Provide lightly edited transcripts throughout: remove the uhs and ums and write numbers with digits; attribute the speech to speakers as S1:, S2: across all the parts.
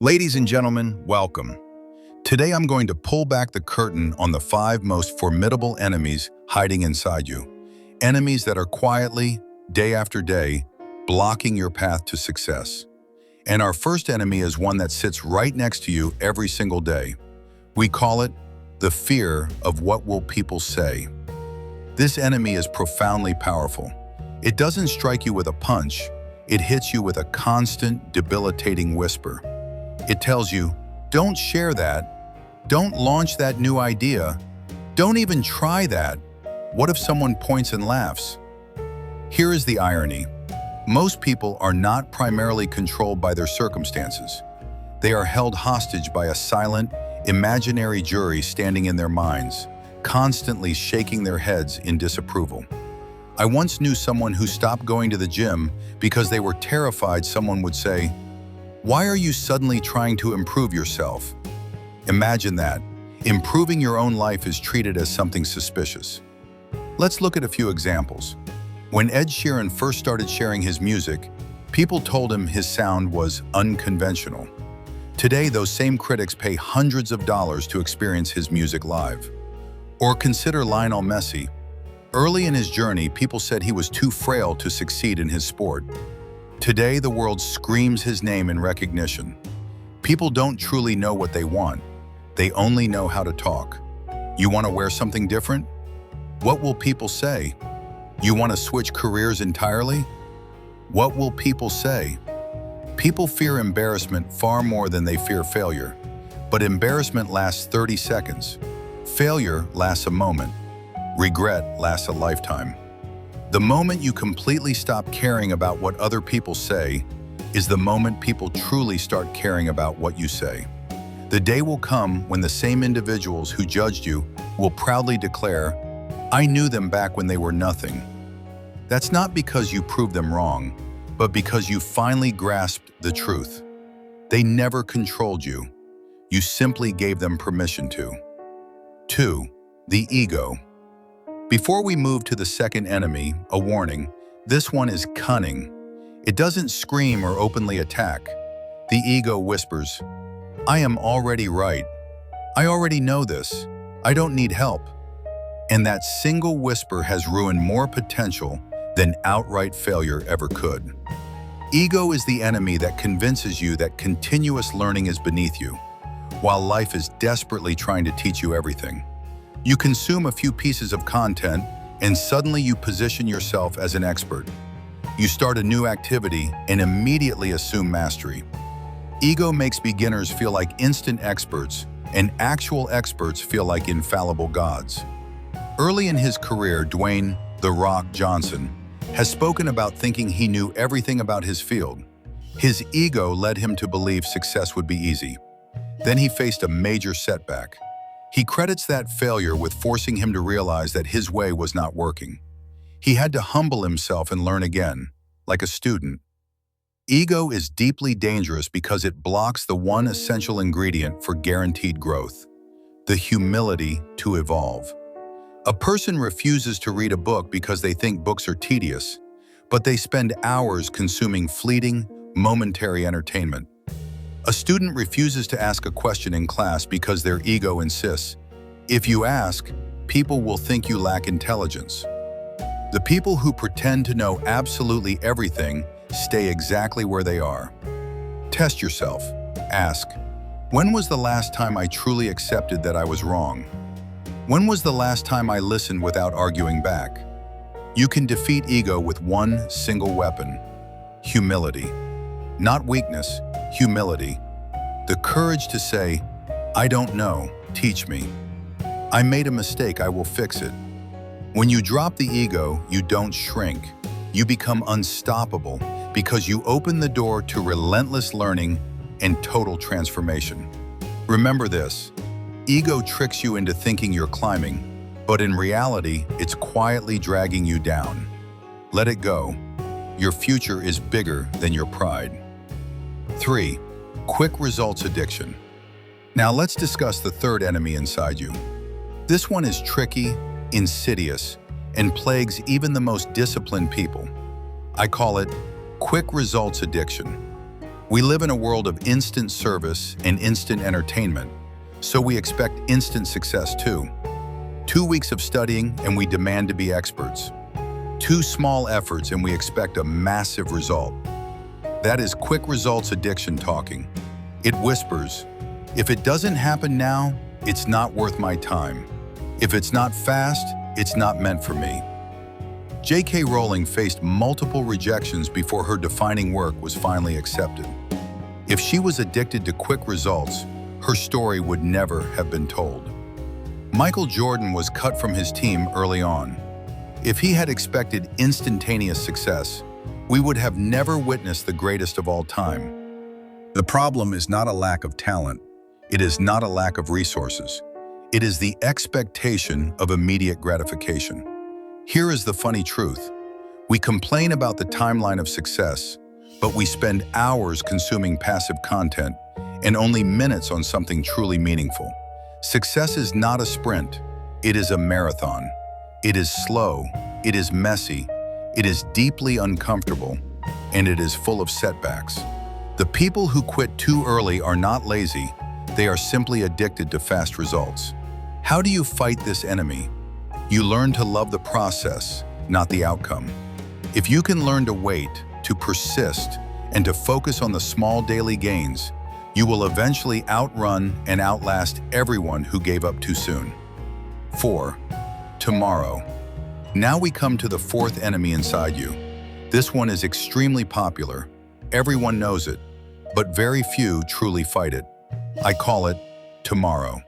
S1: Ladies and gentlemen, welcome. Today I'm going to pull back the curtain on the 5 most formidable enemies hiding inside you. Enemies that are quietly, day after day, blocking your path to success. And our first enemy is one that sits right next to you every single day. We call it the fear of what will people say. This enemy is profoundly powerful. It doesn't strike you with a punch, it hits you with a constant, debilitating whisper. It tells you, don't share that, don't launch that new idea, don't even try that. What if someone points and laughs? Here is the irony. Most people are not primarily controlled by their circumstances. They are held hostage by a silent, imaginary jury standing in their minds, constantly shaking their heads in disapproval. I once knew someone who stopped going to the gym because they were terrified someone would say, "Why are you suddenly trying to improve yourself?" Imagine that. Improving your own life is treated as something suspicious. Let's look at a few examples. When Ed Sheeran first started sharing his music, people told him his sound was unconventional. Today, those same critics pay hundreds of dollars to experience his music live. Or consider Lionel Messi. Early in his journey, people said he was too frail to succeed in his sport. Today, the world screams his name in recognition. People don't truly know what they want. They only know how to talk. You want to wear something different? What will people say? You want to switch careers entirely? What will people say? People fear embarrassment far more than they fear failure. But embarrassment lasts 30 seconds. Failure lasts a moment. Regret lasts a lifetime. The moment you completely stop caring about what other people say is the moment people truly start caring about what you say. The day will come when the same individuals who judged you will proudly declare, "I knew them back when they were nothing." That's not because you proved them wrong, but because you finally grasped the truth. They never controlled you. You simply gave them permission to. 2. The ego. Before we move to the second enemy, a warning, this one is cunning. It doesn't scream or openly attack. The ego whispers, "I am already right. I already know this. I don't need help." And that single whisper has ruined more potential than outright failure ever could. Ego is the enemy that convinces you that continuous learning is beneath you, while life is desperately trying to teach you everything. You consume a few pieces of content, and suddenly you position yourself as an expert. You start a new activity and immediately assume mastery. Ego makes beginners feel like instant experts, and actual experts feel like infallible gods. Early in his career, Dwayne "The Rock" Johnson has spoken about thinking he knew everything about his field. His ego led him to believe success would be easy. Then he faced a major setback. He credits that failure with forcing him to realize that his way was not working. He had to humble himself and learn again, like a student. Ego is deeply dangerous because it blocks the one essential ingredient for guaranteed growth: the humility to evolve. A person refuses to read a book because they think books are tedious, but they spend hours consuming fleeting, momentary entertainment. A student refuses to ask a question in class because their ego insists, "If you ask, people will think you lack intelligence." The people who pretend to know absolutely everything stay exactly where they are. Test yourself. Ask, when was the last time I truly accepted that I was wrong? When was the last time I listened without arguing back? You can defeat ego with one single weapon: humility. Not weakness, humility. The courage to say, "I don't know, teach me. I made a mistake, I will fix it." When you drop the ego, you don't shrink. You become unstoppable because you open the door to relentless learning and total transformation. Remember this, ego tricks you into thinking you're climbing, but in reality, it's quietly dragging you down. Let it go. Your future is bigger than your pride. 3. Quick results addiction. Now let's discuss the third enemy inside you. This one is tricky, insidious, and plagues even the most disciplined people. I call it quick results addiction. We live in a world of instant service and instant entertainment, so we expect instant success too. 2 weeks of studying and we demand to be experts. 2 small efforts and we expect a massive result. That is quick results addiction talking. It whispers, if it doesn't happen now, it's not worth my time. If it's not fast, it's not meant for me. J.K. Rowling faced multiple rejections before her defining work was finally accepted. If she was addicted to quick results, her story would never have been told. Michael Jordan was cut from his team early on. If he had expected instantaneous success, we would have never witnessed the greatest of all time. The problem is not a lack of talent. It is not a lack of resources. It is the expectation of immediate gratification. Here is the funny truth. We complain about the timeline of success, but we spend hours consuming passive content and only minutes on something truly meaningful. Success is not a sprint. It is a marathon. It is slow. It is messy. It is deeply uncomfortable, and it is full of setbacks. The people who quit too early are not lazy. They are simply addicted to fast results. How do you fight this enemy? You learn to love the process, not the outcome. If you can learn to wait, to persist, and to focus on the small daily gains, you will eventually outrun and outlast everyone who gave up too soon. 4. Tomorrow. Now we come to the 4th enemy inside you. This one is extremely popular. Everyone knows it, but very few truly fight it. I call it tomorrow.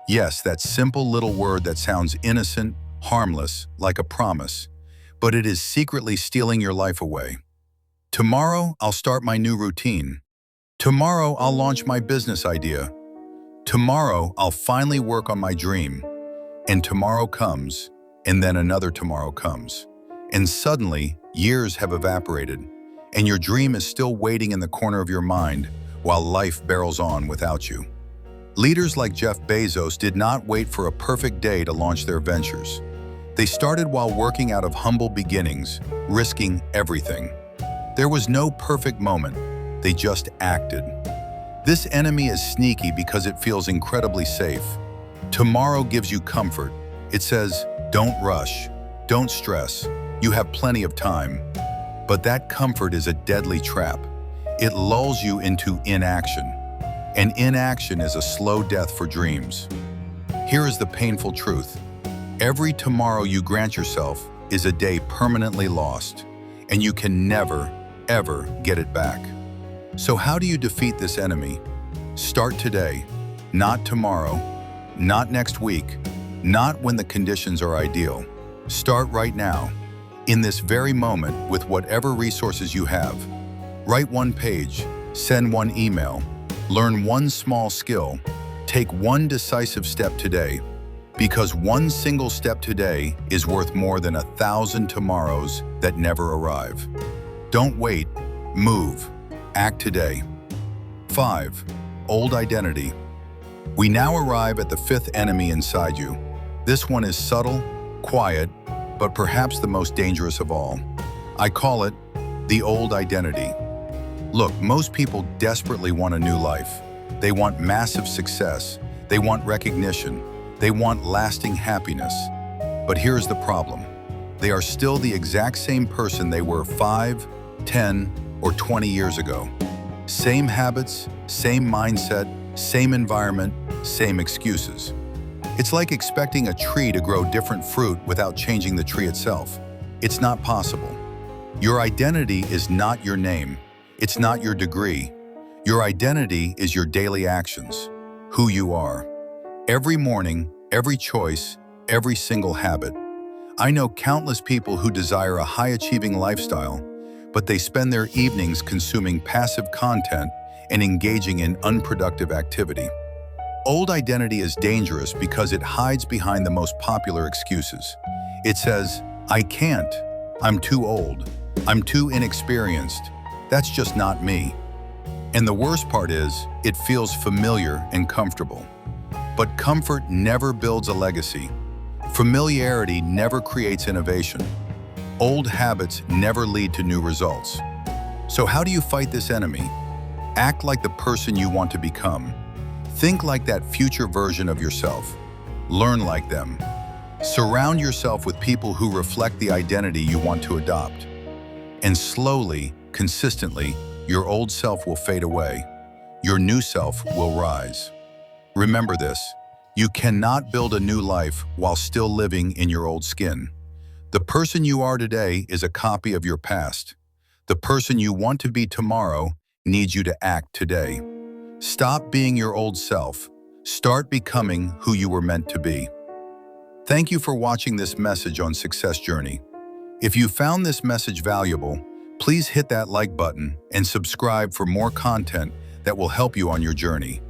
S1: Yes, that simple little word that sounds innocent, harmless, like a promise, but it is secretly stealing your life away. Tomorrow, I'll start my new routine. Tomorrow, I'll launch my business idea. Tomorrow, I'll finally work on my dream. And tomorrow comes, and then another tomorrow comes. And suddenly, years have evaporated, and your dream is still waiting in the corner of your mind while life barrels on without you. Leaders like Jeff Bezos did not wait for a perfect day to launch their ventures. They started while working out of humble beginnings, risking everything. There was no perfect moment. They just acted. This enemy is sneaky because it feels incredibly safe. Tomorrow gives you comfort. It says, don't rush, don't stress, you have plenty of time. But that comfort is a deadly trap. It lulls you into inaction. And inaction is a slow death for dreams. Here is the painful truth. Every tomorrow you grant yourself is a day permanently lost, and you can never, ever get it back. So how do you defeat this enemy? Start today, not tomorrow, not next week, not when the conditions are ideal. Start right now, in this very moment with whatever resources you have. Write 1 page, send 1 email, learn 1 small skill, take 1 decisive step today, because 1 single step today is worth more than 1,000 tomorrows that never arrive. Don't wait, move. Act today. 5. Old identity. We now arrive at the 5th enemy inside you. This one is subtle, quiet, but perhaps the most dangerous of all. I call it the old identity. Look, most people desperately want a new life. They want massive success. They want recognition. They want lasting happiness. But here's the problem. They are still the exact same person they were 5, 10, or 20 years ago. Same habits, same mindset, same environment, same excuses. It's like expecting a tree to grow different fruit without changing the tree itself. It's not possible. Your identity is not your name. It's not your degree. Your identity is your daily actions, who you are. Every morning, every choice, every single habit. I know countless people who desire a high-achieving lifestyle, but they spend their evenings consuming passive content and engaging in unproductive activity. Old identity is dangerous because it hides behind the most popular excuses. It says, I can't, I'm too old, I'm too inexperienced, that's just not me. And the worst part is, it feels familiar and comfortable. But comfort never builds a legacy. Familiarity never creates innovation. Old habits never lead to new results. So how do you fight this enemy? Act like the person you want to become. Think like that future version of yourself. Learn like them. Surround yourself with people who reflect the identity you want to adopt. And slowly, consistently, your old self will fade away. Your new self will rise. Remember this, you cannot build a new life while still living in your old skin. The person you are today is a copy of your past. The person you want to be tomorrow needs you to act today. Stop being your old self. Start becoming who you were meant to be. Thank you for watching this message on Success Journey. If you found this message valuable, please hit that like button and subscribe for more content that will help you on your journey.